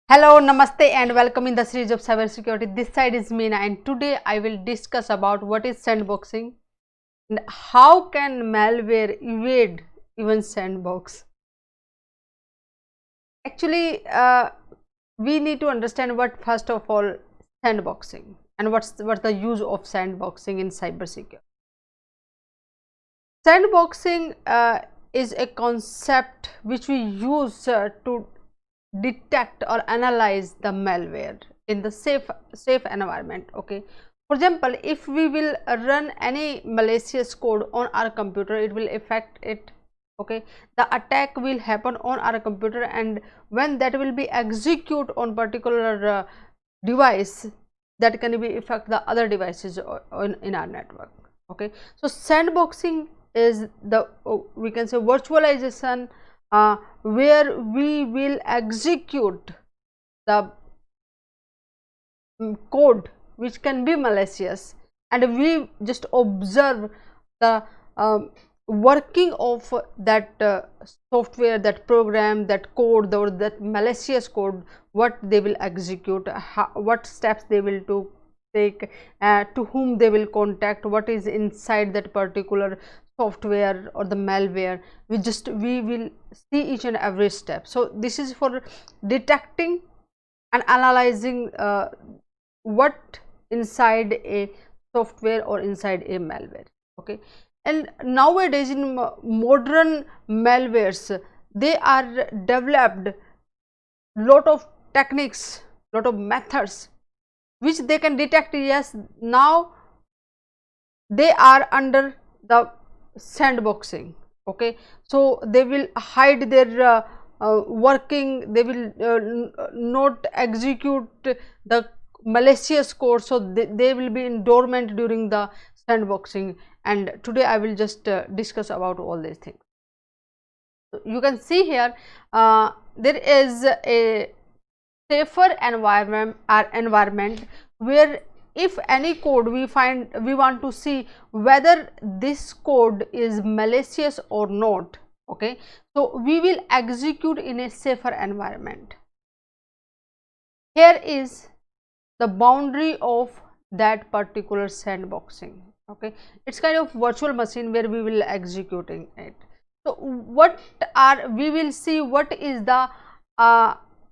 Hello, namaste and welcome in the series of cybersecurity. This side is Meena and today I will discuss about what is sandboxing and how can malware evade even sandbox. Actually, we need to understand what first of all sandboxing and what's the use of sandboxing in cybersecurity. Sandboxing is a concept which we use to detect or analyze the malware in the safe environment. Okay, for example, if we will run any malicious code on our computer, it will affect it. Okay, the attack will happen on our computer, and when that will be execute on particular device, that can be affect the other devices in our network. Okay, so sandboxing is the we can say virtualization where we will execute the code which can be malicious, and we just observe the working of that software, that program, that code, or that malicious code, what they will execute, what steps they will take, to whom they will contact, what is inside that particular software or the malware. We will see each and every step. So this is for detecting and analyzing what inside a software or inside a malware. Okay, and nowadays in modern malwares, they are developed lot of techniques, lot of methods which they can detect. Yes, now they are under the sandboxing. Okay, so they will hide their working, they will not execute the malicious code, so they will be in dormant during the sandboxing, and today I will just discuss about all these things. So you can see here there is a safer environment where if any code we find, we want to see whether this code is malicious or not. Okay, so we will execute in a safer environment. Here is the boundary of that particular sandboxing. Okay, it's kind of virtual machine where we will executing it. So what are, we will see what is the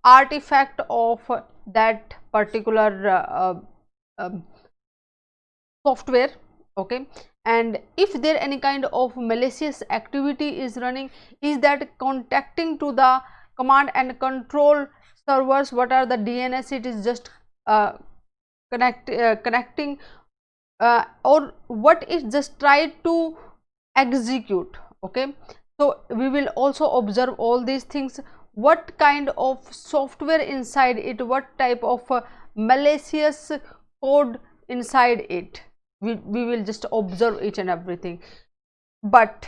artifact of that particular software. Okay, and if there any kind of malicious activity is running, is that contacting to the command and control servers, what are the DNS, it is just connecting, or what is just try to execute. Okay, so we will also observe all these things, what kind of software inside it, what type of malicious code inside it, we will just observe each and everything. But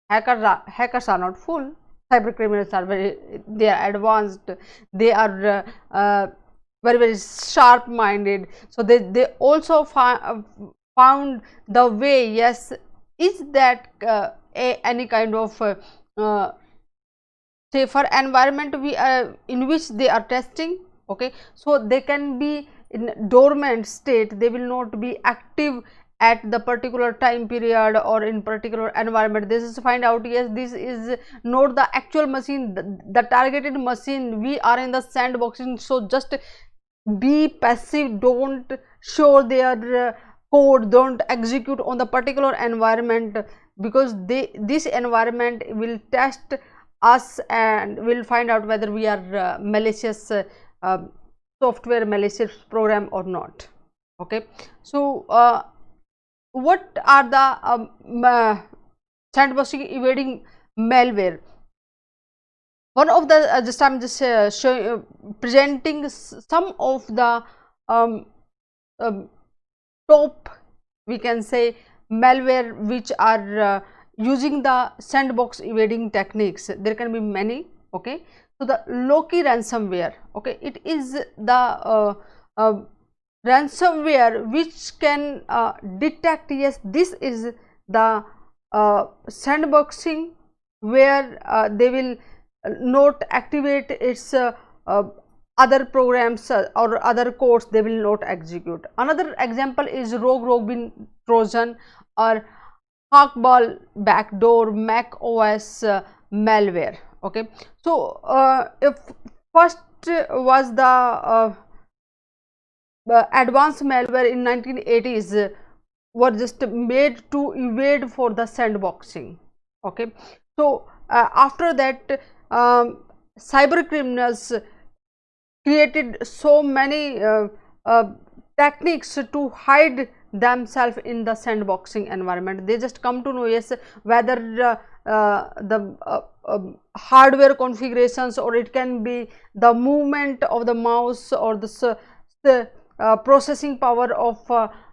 hackers are not fool. Cyber criminals are they are advanced, they are very sharp minded, so they also found the way. Yes, is that any kind of safer environment we in which they are testing. Okay, so they can be in dormant state, they will not be active at the particular time period or in particular environment. This is find out, yes, this is not the actual machine, the targeted machine, we are in the sandboxing. So just be passive, don't show their code, don't execute on the particular environment, because this environment will test us and will find out whether we are malicious software, malicious program or not. Okay, so what are the sandboxing evading malware? One of the just I'm just presenting some of the top, we can say, malware which are using the sandbox evading techniques. There can be many. Okay, so the Loki ransomware. Okay, it is the ransomware which can detect, yes, this is the sandboxing where they will not activate its other programs or other codes they will not execute. Another example is rogue robin trojan or hawkball backdoor mac os malware. Okay, so if first was the advanced malware in 1980s were just made to evade for the sandboxing. Okay, so after that cyber criminals created so many techniques to hide themselves in the sandboxing environment. They just come to know, yes, whether the hardware configurations, or it can be the movement of the mouse, or the processing power of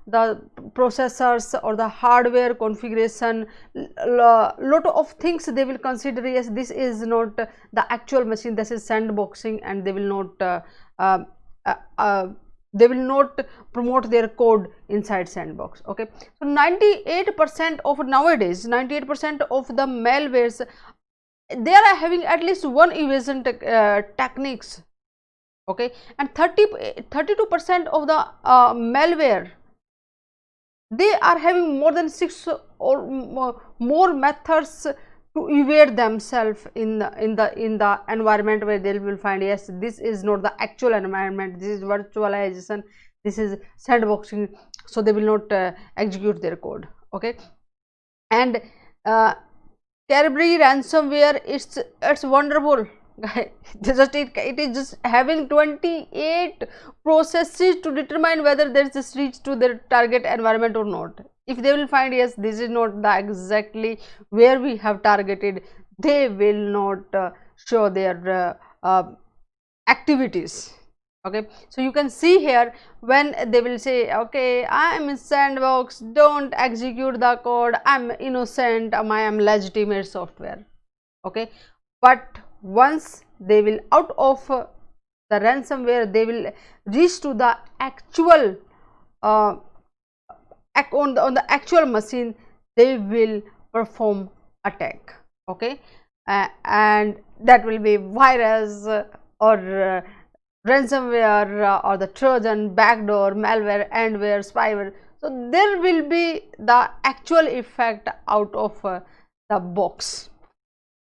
the processors, or the hardware configuration. Lot of things they will consider, yes, this is not the actual machine, this is sandboxing, and they will not promote their code inside sandbox. Okay, so 98% of nowadays 98% of the malwares, they are having at least one evasion techniques. Okay, and 32% of the malware, they are having more than 6 or more methods to evade themselves in the environment where they will find, yes, this is not the actual environment, this is virtualization, this is sandboxing, so they will not execute their code. Okay, and Cadbury ransomware, it's wonderful. It is just having 28 processes to determine whether there is a reach to their target environment or not. If they will find, yes, this is not the exactly where we have targeted, they will not show their activities. Okay, so you can see here when they will say, okay, I am in sandbox, don't execute the code, I am innocent, I am legitimate software. Okay, but once they will out of the ransomware, they will reach to the actual on the actual machine, they will perform attack. Okay, and that will be virus or ransomware or the trojan, backdoor, malware, adware, spyware. So there will be the actual effect out of the box.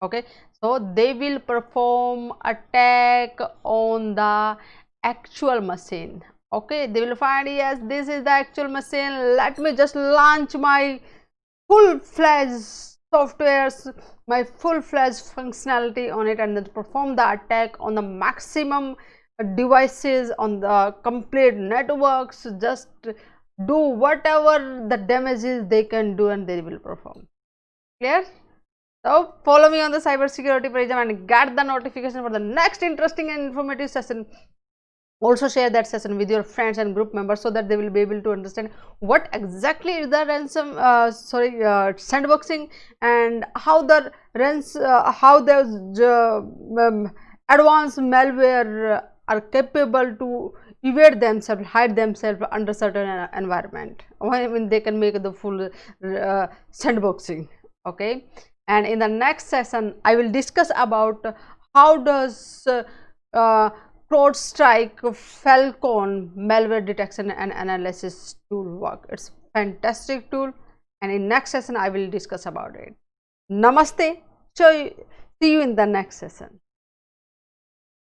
Okay, so they will perform attack on the actual machine. Okay, they will find, yes, this is the actual machine, let me just launch my full-fledged softwares, my full-fledged functionality on it, and then perform the attack on the maximum devices, on the complete networks, just do whatever the damages they can do, and they will perform. Clear? So follow me on the cybersecurity page and get the notification for the next interesting and informative session. Also share that session with your friends and group members, so that they will be able to understand what exactly is the sandboxing, and how the advanced malware are capable to evade themselves, hide themselves under certain environment, when they can make the full sandboxing. Okay, and in the next session I will discuss about how does CrowdStrike Falcon malware detection and analysis tool work. It's fantastic tool, and in next session I will discuss about it. Namaste. See you in the next session.